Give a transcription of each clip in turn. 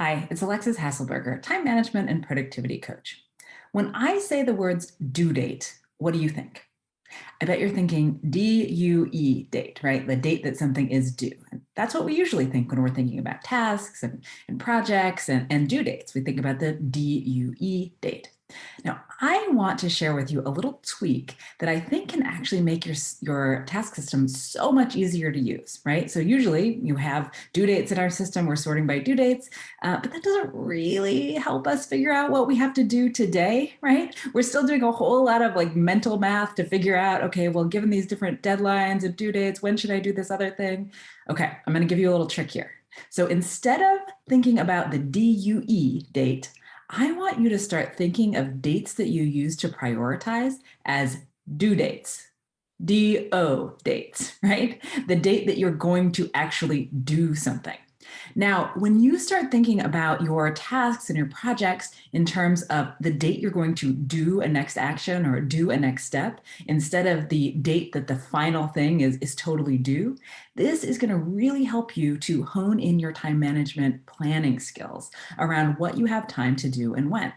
Hi, it's Alexis Hasselberger, time management and productivity coach. When I say the words due date, what do you think? I bet you're thinking DUE date, right? The date that something is due. And that's what we usually think when we're thinking about tasks and projects and due dates. We think about the DUE date. Now, I want to share with you a little tweak that I think can actually make your task system so much easier to use, right? So usually you have due dates in our system, we're sorting by due dates, but that doesn't really help us figure out what we have to do today, right? We're still doing a whole lot of like mental math to figure out, okay, well, given these different deadlines and due dates, when should I do this other thing? Okay, I'm going to give you a little trick here. So instead of thinking about the DUE date, I want you to start thinking of dates that you use to prioritize as due dates, DO dates, right? The date that you're going to actually do something. Now, when you start thinking about your tasks and your projects in terms of the date you're going to do a next action or do a next step, instead of the date that the final thing is totally due, this is going to really help you to hone in your time management planning skills around what you have time to do and when.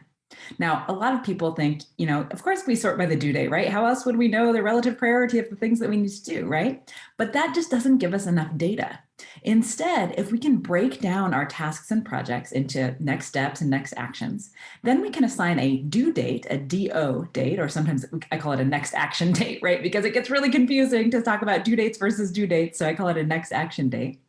Now, a lot of people think, of course we sort by the due date, right? How else would we know the relative priority of the things that we need to do, right? But that just doesn't give us enough data. Instead, if we can break down our tasks and projects into next steps and next actions, then we can assign a due date, a DO date, or sometimes I call it a next action date, right? Because it gets really confusing to talk about due dates versus due dates. So I call it a next action date.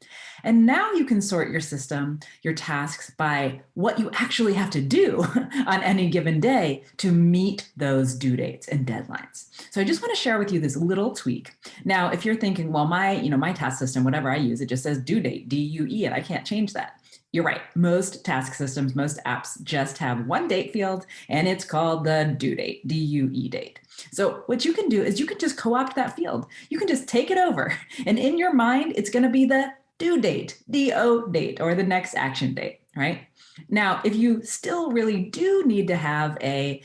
And now you can sort your system, your tasks by what you actually have to do on any given day to meet those due dates and deadlines. So I just want to share with you this little tweak. Now, if you're thinking, well, my task system, whatever I use, it just says due date, DUE, and I can't change that. You're right. Most task systems, most apps just have one date field, and it's called the due date, DUE date. So what you can do is you can just co-opt that field. You can just take it over. And in your mind, it's going to be the due date, DO date, or the next action date, right? Now, if you still really do need to have a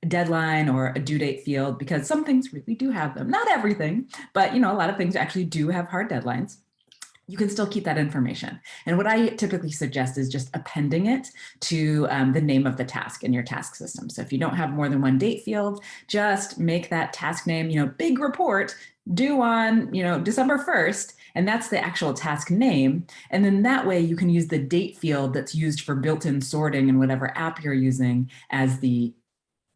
deadline or a due date field, because some things really do have them, not everything, but a lot of things actually do have hard deadlines, you can still keep that information. And what I typically suggest is just appending it to the name of the task in your task system. So if you don't have more than one date field, just make that task name, big report due on, December 1st. And that's the actual task name. And then that way you can use the date field that's used for built-in sorting in whatever app you're using as the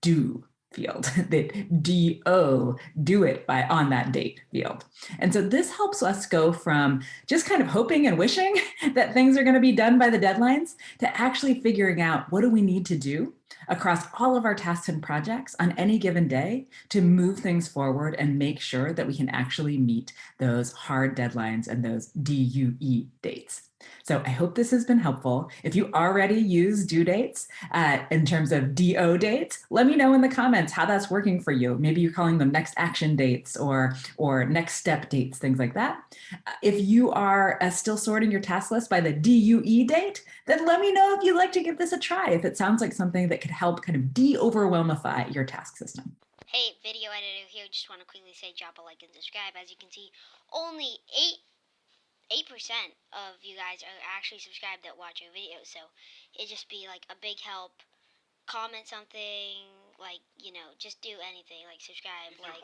due field, the DO, do it by on that date field. And so this helps us go from just kind of hoping and wishing that things are going to be done by the deadlines to actually figuring out what do we need to do across all of our tasks and projects on any given day to move things forward and make sure that we can actually meet those hard deadlines and those DUE dates. So I hope this has been helpful. If you already use due dates in terms of DO dates, let me know in the comments how that's working for you. Maybe you're calling them next action dates or next step dates, things like that. If you are still sorting your task list by the DUE date, then let me know if you'd like to give this a try, if it sounds like something that could help kind of de-overwhelmify your task system. Hey, video editor here. Just want to quickly say drop a like and subscribe. As you can see, only 8% of you guys are actually subscribed that watch our videos, so it'd just be like a big help. Comment something, like, just do anything, like subscribe, like.